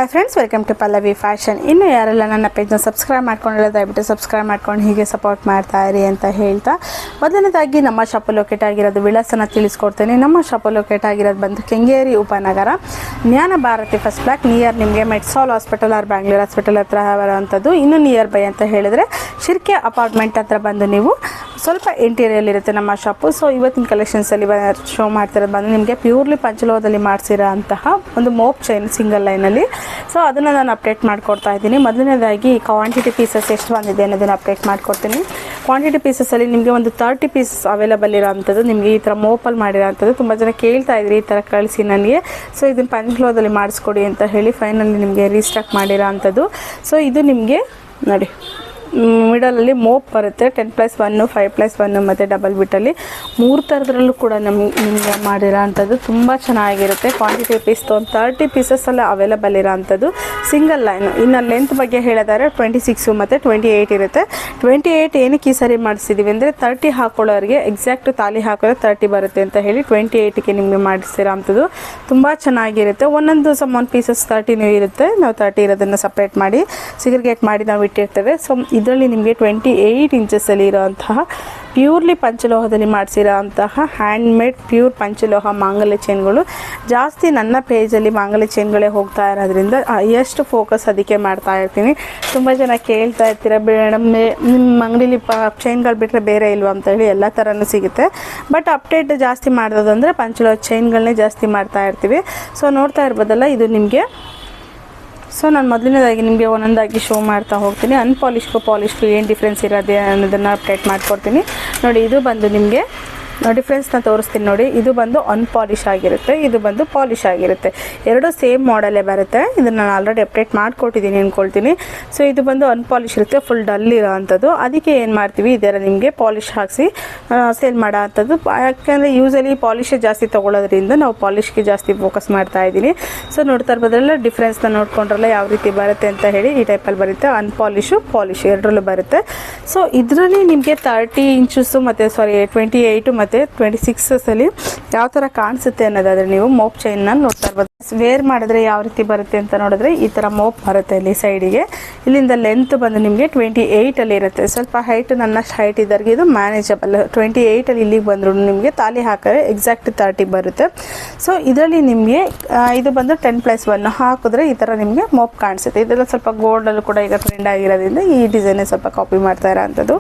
Hi friends, welcome to Pallavi fashion. ಇನ್ನೂ ಯಾರೆಲ್ಲ ನನ್ನ ಪೇಜ್ನ ಸಬ್ಸ್ಕ್ರೈಬ್ ಮಾಡ್ಕೊಂಡಿಲ್ಲ ದಯವಿಟ್ಟು ಸಬ್ಸ್ಕ್ರೈಬ್ ಮಾಡ್ಕೊಂಡು ಹೀಗೆ ಸಪೋರ್ಟ್ ಮಾಡ್ತಾ ಇರಿ ಅಂತ ಹೇಳ್ತಾ, ಮೊದಲನೇದಾಗಿ ನಮ್ಮ ಶಾಪ್ ಲೊಕೇಟ್ ಆಗಿರೋದು ವಿಳಾಸನ ತಿಳಿಸ್ಕೊಡ್ತೀನಿ. ನಮ್ಮ ಶಾಪ್ ಲೊಕೇಟ್ ಆಗಿರೋದು ಬಂದು ಕೆಂಗೇರಿ ಉಪನಗರ, ಜ್ಞಾನ ಭಾರತಿ ಫಸ್ಟ್ ಬ್ಲಾಕ್, ನಿಯರ್ ನಿಮಗೆ ಮೆಡ್ಸಾಲ್ ಹಾಸ್ಪಿಟಲ್ ಆರ್ ಬ್ಯಾಂಗ್ಳೂರ್ ಹಾಸ್ಪಿಟಲ್ ಹತ್ರ ಬರೋವಂಥದ್ದು. ಇನ್ನೂ ನಿಯರ್ ಬೈ ಅಂತ ಹೇಳಿದರೆ ಶಿರ್ಕೆ ಅಪಾರ್ಟ್ಮೆಂಟ್ ಹತ್ರ ಬಂದು ನೀವು ಸ್ವಲ್ಪ ಇಂಟೀರಿಯಲ್ಲಿರುತ್ತೆ ನಮ್ಮ ಶಾಪು. ಸೊ ಇವತ್ತಿನ ಕಲೆಕ್ಷನ್ಸಲ್ಲಿ ಶೋ ಮಾಡ್ತಿರೋದು ಬಂದು ನಿಮಗೆ ಪ್ಯೂರ್ಲಿ ಪಂಚಲೋಹದಲ್ಲಿ ಮಾಡಿಸಿರೋ ಅಂತಹ ಒಂದು ಮೋಪ್ ಚೈನ್ ಸಿಂಗಲ್ ಲೈನಲ್ಲಿ. ಸೊ ಅದನ್ನು ನಾನು ಅಪ್ಡೇಟ್ ಮಾಡಿಕೊಡ್ತಾ ಇದ್ದೀನಿ. ಮೊದಲನೇದಾಗಿ ಕ್ವಾಂಟಿಟಿ ಪೀಸಸ್ ಎಷ್ಟು ಬಂದಿದೆ ಅನ್ನೋದನ್ನು ಅಪ್ಡೇಟ್ ಮಾಡಿಕೊಡ್ತೀನಿ. ಕ್ವಾಂಟಿಟಿ ಪೀಸಸಲ್ಲಿ ನಿಮಗೆ ಒಂದು 30 ಪೀಸಸ್ ಅವೈಲೇಬಲ್ ಇರೋವಂಥದ್ದು, ನಿಮಗೆ ಈ ಥರ ಮೋಪಲ್ಲಿ ಮಾಡಿರೋವಂಥದ್ದು. ತುಂಬ ಜನ ಕೇಳ್ತಾ ಇದ್ರಿ ಈ ಥರ ಕಳಿಸಿ ನನಗೆ, ಸೊ ಇದನ್ನು ಪಂಚಲೋಹದಲ್ಲಿ ಮಾಡಿಸ್ಕೊಡಿ ಅಂತ ಹೇಳಿ ಫೈನಲಿ ನಿಮಗೆ ರೀಸ್ಟಾಕ್ ಮಾಡಿರೋ ಅಂಥದ್ದು. ಸೊ ಇದು ನಿಮಗೆ ನೋಡಿ ಮಿಡಲಲ್ಲಿ ಮೋಪ್ ಬರುತ್ತೆ, 10+1, 5+1 ಮತ್ತು ಡಬಲ್ ಬಿಟ್ಟಲ್ಲಿ 3 ಥರದ್ರಲ್ಲೂ ಕೂಡ ನಿಮಗೆ ಮಾಡಿರೋ ಅಂಥದ್ದು. ತುಂಬ ಚೆನ್ನಾಗಿರುತ್ತೆ. ಕ್ವಾಂಟಿಟಿ ಪೀಸ್ ಒಂದು 30 ಪೀಸಸ್ಸಲ್ಲ ಅವೈಲೇಬಲ್ ಇರೋ ಅಂಥದ್ದು ಸಿಂಗಲ್ ಲೈನು. ಇನ್ನು ಲೆಂತ್ ಬಗ್ಗೆ ಹೇಳಿದರೆ 26 ಮತ್ತು 28 ಇರುತ್ತೆ. 28 ಏನಕ್ಕೆ ಈ ಸರಿ ಮಾಡಿಸಿದ್ದೀವಿ ಅಂದರೆ 30 ಹಾಕೊಳ್ಳೋರಿಗೆ ಎಕ್ಸಾಕ್ಟ್ ತಾಲಿ ಹಾಕೋದ್ರೆ 30 ಬರುತ್ತೆ ಅಂತ ಹೇಳಿ 28ಗೆ ನಿಮಗೆ ಮಾಡಿಸಿರೋ ಅಂಥದ್ದು. ತುಂಬ ಚೆನ್ನಾಗಿರುತ್ತೆ. ಒಂದೊಂದು ಪೀಸಸ್ 30 ಇರುತ್ತೆ. ನಾವು 30 ಇರೋದನ್ನು ಸಪ್ರೇಟ್ ಮಾಡಿ ಸಿಗ್ರಿಗೇಟ್ ಮಾಡಿ ನಾವು ಇಟ್ಟಿರ್ತೇವೆ. ಸೊ ಇದರಲ್ಲಿ ನಿಮಗೆ 28 ಇಂಚಸಲ್ಲಿ ಇರೋಂತಹ ಪ್ಯೂರ್ಲಿ ಪಂಚಲೋಹದಲ್ಲಿ ಮಾಡಿಸಿರೋ ಅಂತಹ ಹ್ಯಾಂಡ್ಮೇಡ್ ಪ್ಯೂರ್ ಪಂಚಲೋಹ ಮಾಂಗಲ್ಯ ಚೈನ್ಗಳು ಜಾಸ್ತಿ ನನ್ನ ಪೇಜಲ್ಲಿ ಮಾಂಗಲ್ಯ ಚೈನ್ಗಳೇ ಹೋಗ್ತಾ ಇರೋದ್ರಿಂದ ಎಷ್ಟು ಫೋಕಸ್ ಅದಕ್ಕೆ ಮಾಡ್ತಾ ಇರ್ತೀನಿ. ತುಂಬ ಜನ ಕೇಳ್ತಾ ಇರ್ತೀರ, ಮೇಡಮ್ ನಿಮ್ಮ ಅಂಗಡೀಲಿ ಚೈನ್ಗಳು ಬಿಟ್ಟರೆ ಬೇರೆ ಇಲ್ವಾ ಅಂತ ಹೇಳಿ. ಎಲ್ಲ ಥರನೂ ಸಿಗುತ್ತೆ, ಬಟ್ ಅಪ್ಡೇಟ್ ಜಾಸ್ತಿ ಮಾಡೋದು ಅಂದರೆ ಪಂಚಲೋಹ ಚೈನ್ಗಳನ್ನೇ ಜಾಸ್ತಿ ಮಾಡ್ತಾ ಇರ್ತೀವಿ. ಸೊ ನೋಡ್ತಾ ಇರ್ಬೋದಲ್ಲ, ಇದು ನಿಮಗೆ ಸೊ ನಾನು ಮೊದಲನೇದಾಗಿ ನಿಮಗೆ ಒಂದೊಂದಾಗಿ ಶೋ ಮಾಡ್ತಾ ಹೋಗ್ತೀನಿ. ಅನ್ಪಾಲಿಶ್ಗೂ ಪಾಲಿಶ್ಗೂ ಏನು ಡಿಫ್ರೆನ್ಸ್ ಇರೋದೇ ಅನ್ನೋದನ್ನು ಅಪ್ಡೇಟ್ ಮಾಡ್ಕೊಡ್ತೀನಿ. ನೋಡಿ, ಇದು ಬಂದು ನಿಮಗೆ ಡಿಫ್ರೆನ್ಸ್ನ ತೋರಿಸ್ತೀನಿ ನೋಡಿ. ಇದು ಬಂದು ಅನ್ಪಾಲಿಶ್ ಆಗಿರುತ್ತೆ, ಇದು ಬಂದು ಪಾಲಿಶ್ ಆಗಿರುತ್ತೆ. ಎರಡೂ ಸೇಮ್ ಮಾಡೆಲೇ ಬರುತ್ತೆ. ಇದನ್ನು ನಾನು ಆಲ್ರೆಡಿ ಅಪ್ಡೇಟ್ ಮಾಡಿಕೊಟ್ಟಿದ್ದೀನಿ ಅಂದ್ಕೊಳ್ತೀನಿ. ಸೊ ಇದು ಬಂದು ಅನ್ಪಾಲಿಶ್ ಇರುತ್ತೆ, ಫುಲ್ ಡಲ್ ಇರೋ ಅಂಥದ್ದು. ಅದಕ್ಕೆ ಏನು ಮಾಡ್ತೀವಿ, ಇದರ ನಿಮಗೆ ಪಾಲಿಶ್ ಹಾಕಿಸಿ ಸೇಲ್ ಮಾಡೋ ಅಂಥದ್ದು. ಯಾಕೆಂದರೆ ಯೂಸಲಿ ಪಾಲಿಶೇ ಜಾಸ್ತಿ ತೊಗೊಳೋದ್ರಿಂದ ನಾವು ಪಾಲಿಶ್ಗೆ ಜಾಸ್ತಿ ಫೋಕಸ್ ಮಾಡ್ತಾ ಇದ್ದೀನಿ. ಸೊ ನೋಡ್ತಾ ಇರ್ಬೋದ್ರಲ್ಲ, ಡಿಫ್ರೆನ್ಸ್ನ ನೋಡ್ಕೊಂಡ್ರಲ್ಲ ಯಾವ ರೀತಿ ಬರುತ್ತೆ ಅಂತ ಹೇಳಿ. ಈ ಟೈಪಲ್ಲಿ ಬರುತ್ತೆ, ಅನ್ಪಾಲಿಶು ಪಾಲಿಶ್ ಎರಡರಲ್ಲೂ ಬರುತ್ತೆ. ಸೊ ಇದರಲ್ಲಿ ನಿಮಗೆ 30 ಇಂಚಸ್ಸು ಮತ್ತು 28 ಮತ್ತು 26 ಯಾವ ಥರ ಕಾಣಿಸುತ್ತೆ ಅನ್ನೋದಾದರೆ ನೀವು ಮೋಪ್ ಚೈನ್ನ ನೋಡ್ತಾ ಇರ್ಬೋದು. ವೇರ್ ಮಾಡಿದ್ರೆ ಯಾವ ರೀತಿ ಬರುತ್ತೆ ಅಂತ ನೋಡಿದ್ರೆ ಈ ಥರ ಮೋಪ್ ಬರುತ್ತೆ ಇಲ್ಲಿ ಸೈಡಿಗೆ. ಇಲ್ಲಿಂದ ಲೆಂತ್ ಬಂದು ನಿಮಗೆ 28 ಇರುತ್ತೆ. ಸ್ವಲ್ಪ ಹೈಟ್ ನನ್ನಷ್ಟು ಹೈಟ್ ಇದ್ದವ್ರಿಗೆ ಇದು ಮ್ಯಾನೇಜಬಲ್. 28 ಇಲ್ಲಿಗೆ ಬಂದರೂ ನಿಮಗೆ ತಾಲಿ ಹಾಕಿದ್ರೆ ಎಕ್ಸಾಕ್ಟ್ 30 ಬರುತ್ತೆ. ಸೊ ಇದರಲ್ಲಿ ನಿಮಗೆ ಇದು ಬಂದು 10+1 ಹಾಕಿದ್ರೆ ಈ ಥರ ನಿಮಗೆ ಮೋಪ್ ಕಾಣಿಸುತ್ತೆ. ಇದೆಲ್ಲ ಸ್ವಲ್ಪ ಗೋಲ್ಡಲ್ಲೂ ಕೂಡ ಈಗ ಟ್ರೆಂಡ್ ಆಗಿರೋದ್ರಿಂದ ಈ ಡಿಸೈನೇ ಸ್ವಲ್ಪ ಕಾಪಿ ಮಾಡ್ತಾ ಇರೋ ಅಂಥದ್ದು.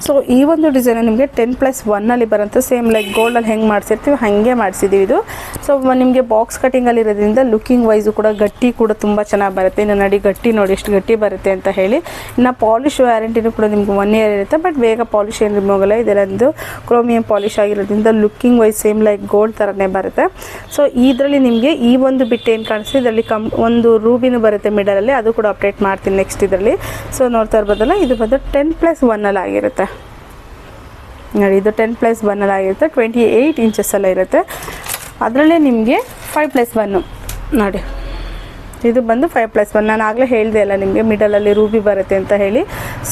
ಸೊ ಈ ಒಂದು ಡಿಸೈನ್ ನಿಮಗೆ 10+1 ಬರುತ್ತೆ. ಸೇಮ್ ಲೈಕ್ ಗೋಲ್ಡಲ್ಲಿ ಹೆಂಗೆ ಮಾಡಿಸಿರ್ತೀವಿ ಹಾಗೆ ಮಾಡಿಸಿದ್ದೀವಿ ಇದು. ಸೊ ನಿಮಗೆ ಬಾಕ್ಸ್ ಕಟಿಂಗಲ್ಲಿ ಇರೋದ್ರಿಂದ ಲುಕಿಂಗ್ ವೈಸು ಕೂಡ ಗಟ್ಟಿ ಕೂಡ ತುಂಬ ಚೆನ್ನಾಗಿ ಬರುತ್ತೆ. ಇನ್ನು ನಡಿ ಗಟ್ಟಿ ನೋಡಿ ಎಷ್ಟು ಗಟ್ಟಿ ಬರುತ್ತೆ ಅಂತ ಹೇಳಿ. ಇನ್ನು ಪಾಲಿಶ್ ವ್ಯಾರಂಟಿನೂ ಕೂಡ ನಿಮ್ಗೆ 1 ಇಯರ್ ಇರುತ್ತೆ, ಬಟ್ ಬೇಗ ಪಾಲಿಶ್ ಏನು ರಿಮೂವ್ ಆಗಲ್ಲ. ಇದರೊಂದು ಕ್ರೋಮಿಯಂ ಪಾಲಿಶ್ ಆಗಿರೋದ್ರಿಂದ looking wise same like gold ಥರನೇ ಬರುತ್ತೆ. ಸೊ ಇದರಲ್ಲಿ ನಿಮಗೆ ಈ ಒಂದು ಬಿಟ್ಟು ಏನು ಕಾಣಿಸುತ್ತೆ, ಇದರಲ್ಲಿ ಒಂದು ರೂಬಿನೂ ಬರುತ್ತೆ ಮಿಡಲಲ್ಲಿ, ಅದು ಕೂಡ ಅಪ್ಡೇಟ್ ಮಾಡ್ತೀನಿ ನೆಕ್ಸ್ಟ್ ಇದರಲ್ಲಿ. ಸೊ ನೋಡ್ತಾ ಇರ್ಬೋದಲ್ಲ, ಇದು ಬಂದು 10+1 ಆಗಿರುತ್ತೆ ನೋಡಿ. ಇದು 10+1 ಆಗಿರುತ್ತೆ, 28 ಇಂಚಸ್ಸೆಲ್ಲ ಇರುತ್ತೆ. ಅದರಲ್ಲೇ ನಿಮಗೆ 5+1 ನೋಡಿ, ಇದು ಬಂದು 5+1. ನಾನು ಆಗಲೇ ಹೇಳಿದೆ ಅಲ್ಲ ನಿಮಗೆ ಮಿಡಲಲ್ಲಿ ರೂಬಿ ಬರುತ್ತೆ ಅಂತ ಹೇಳಿ.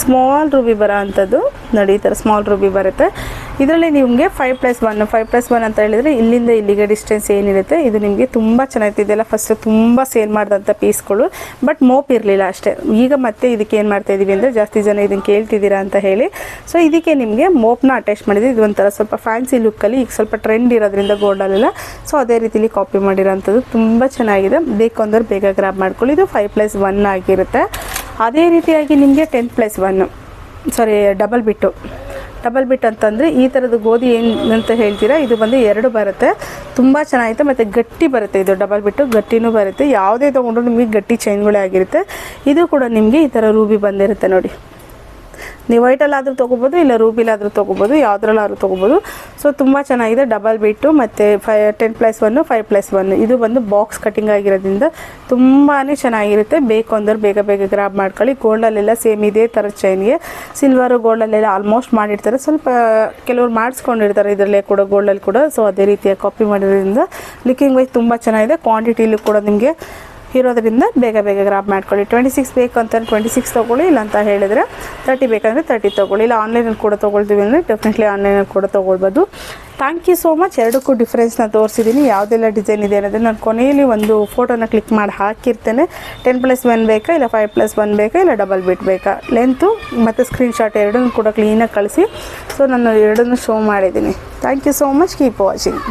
ಸ್ಮಾಲ್ ರೂಬಿ ಬರೋ ಅಂಥದ್ದು ನೋಡಿ, ಈ ಥರ ಸ್ಮಾಲ್ ರೂಬಿ ಬರುತ್ತೆ. ಇದರಲ್ಲಿ ನಿಮಗೆ 5+1 ಅಂತ ಹೇಳಿದರೆ ಇಲ್ಲಿಂದ ಇಲ್ಲಿಗೆ ಡಿಸ್ಟೆನ್ಸ್ ಏನಿರುತ್ತೆ ಇದು ನಿಮಗೆ ತುಂಬ ಚೆನ್ನಾಗಿತ್ತು. ಇದೆಲ್ಲ ಫಸ್ಟ್ ತುಂಬ ಸೇಲ್ ಮಾಡಿದಂಥ ಪೀಸ್ಗಳು, ಬಟ್ ಮೋಪ್ ಇರಲಿಲ್ಲ ಅಷ್ಟೇ. ಈಗ ಮತ್ತೆ ಇದಕ್ಕೆ ಏನು ಮಾಡ್ತಾಯಿದ್ದೀವಿ ಅಂದರೆ ಜಾಸ್ತಿ ಜನ ಇದನ್ನು ಕೇಳ್ತಿದ್ದೀರಾ ಅಂತ ಹೇಳಿ, ಸೊ ಇದಕ್ಕೆ ನಿಮಗೆ ಮೋಪ್ನ ಅಟ್ಯಾಚ್ ಮಾಡಿದ್ವಿ. ಇದು ಒಂಥರ ಸ್ವಲ್ಪ ಫ್ಯಾನ್ಸಿ ಲುಕ್ಕಲ್ಲಿ ಈಗ ಸ್ವಲ್ಪ ಟ್ರೆಂಡ್ ಇರೋದ್ರಿಂದ ಗೋಲ್ಡಲ್ಲೆಲ್ಲ, ಸೊ ಅದೇ ರೀತಿಲಿ ಕಾಪಿ ಮಾಡಿರೋಂಥದ್ದು ತುಂಬ ಚೆನ್ನಾಗಿದೆ. ಬೇಕು ಅಂದ್ರೆ ಬೇಗ ಗ್ರಾಬ್ ಮಾಡ್ಕೊಳ್ಳಿ. ಇದು 5+1 ಆಗಿರುತ್ತೆ. ಅದೇ ರೀತಿಯಾಗಿ ನಿಮಗೆ 10+1 ಡಬಲ್ ಬಿಟ್ ಅಂತಂದರೆ ಈ ಥರದ್ದು ಗೋಧಿ ಏನು ಅಂತ ಹೇಳ್ತೀರಾ, ಇದು ಬಂದು 2 ಬರುತ್ತೆ. ತುಂಬ ಚೆನ್ನಾಗಿರುತ್ತೆ ಮತ್ತು ಗಟ್ಟಿ ಬರುತ್ತೆ. ಇದು ಡಬಲ್ ಬಿಟ್ಟು ಗಟ್ಟಿನೂ ಬರುತ್ತೆ. ಯಾವುದೇ ತೊಗೊಂಡ್ರು ನಿಮಗೆ ಗಟ್ಟಿ ಚೈನ್ಗಳೇ ಆಗಿರುತ್ತೆ. ಇದು ಕೂಡ ನಿಮಗೆ ಈ ಥರ ರೂಬಿ ಬಂದಿರುತ್ತೆ ನೋಡಿ. ನೀವು ವೈಟಲ್ಲಾದರೂ ತೊಗೋಬೋದು, ಇಲ್ಲ ರೂಬಿಲಾದರೂ ತೊಗೋಬೋದು, ಯಾವುದ್ರಲ್ಲಾದ್ರೂ ತೊಗೋಬೋದು. ಸೊ ತುಂಬ ಚೆನ್ನಾಗಿದೆ. ಡಬಲ್ ಬಿಟ್ಟು ಮತ್ತು 10+1 5+1 ಇದು ಬಂದು ಬಾಕ್ಸ್ ಕಟಿಂಗ್ ಆಗಿರೋದ್ರಿಂದ ತುಂಬಾ ಚೆನ್ನಾಗಿರುತ್ತೆ. ಬೇಕು ಅಂದ್ರೆ ಬೇಗ ಗ್ರಾಬ್ ಮಾಡ್ಕೊಳ್ಳಿ. ಗೋಲ್ಡಲ್ಲೆಲ್ಲ ಸೇಮ್ ಇದೇ ಥರದ ಚೈನ್ಗೆ ಸಿಲ್ವರು ಗೋಲ್ಡಲ್ಲೆಲ್ಲ ಆಲ್ಮೋಸ್ಟ್ ಮಾಡಿರ್ತಾರೆ. ಸ್ವಲ್ಪ ಕೆಲವರು ಮಾಡಿಸ್ಕೊಂಡಿರ್ತಾರೆ ಇದರಲ್ಲೇ ಕೂಡ ಗೋಲ್ಡಲ್ಲಿ ಕೂಡ. ಸೊ ಅದೇ ರೀತಿಯಾಗಿ ಕಾಪಿ ಮಾಡಿರೋದ್ರಿಂದ ಲುಕಿಂಗ್ ವೈಸ್ ತುಂಬ ಚೆನ್ನಾಗಿದೆ. ಕ್ವಾಂಟಿಟಿಲೂ ಕೂಡ ನಿಮಗೆ ಇರೋದ್ರಿಂದ ಬೇಗ ಬೇಗ ಗ್ರಾಬ್ ಮಾಡ್ಕೊಳ್ಳಿ. 26 ಬೇಕು ಅಂತಂದ್ರೆ 26 ತೊಗೊಳ್ಳಿ, ಇಲ್ಲ ಅಂತ ಹೇಳಿದರೆ 30 ಬೇಕಂದರೆ 30 ತೊಗೊಳ್ಳಿ. ಇಲ್ಲ ಆನ್ಲೈನಲ್ಲಿ ಕೂಡ ತೊಗೊಳ್ತೀವಿ ಅಂದರೆ ಡೆಫಿನೆಟ್ಲಿ ಆನ್ಲೈನಲ್ಲಿ ಕೂಡ ತೊಗೊಳ್ಬೋದು. Thank you so much. ಎರಡಕ್ಕೂ ಡಿಫ್ರೆನ್ಸ್ನ ತೋರಿಸಿದ್ದೀನಿ, ಯಾವುದೆಲ್ಲ ಡಿಸೈನ್ ಇದೆ ಅನ್ನೋದು ನಾನು ಕೊನೆಯಲ್ಲಿ ಒಂದು ಫೋಟೋನ ಕ್ಲಿಕ್ ಮಾಡಿ ಹಾಕಿರ್ತೇನೆ. 10+1 ಬೇಕಾ, ಇಲ್ಲ 5+1 ಬೇಕಾ, ಇಲ್ಲ ಡಬಲ್ ಬಿಟ್ ಬೇಕಾ, ಲೆಂತು ಮತ್ತು ಸ್ಕ್ರೀನ್ಶಾಟ್ ಎರಡನ್ನೂ ಕೂಡ ಕ್ಲೀನಾಗಿ ಕಳಿಸಿ. ಸೊ ನಾನು ಎರಡನ್ನೂ ಶೋ ಮಾಡಿದ್ದೀನಿ. Thank you so much. Keep watching.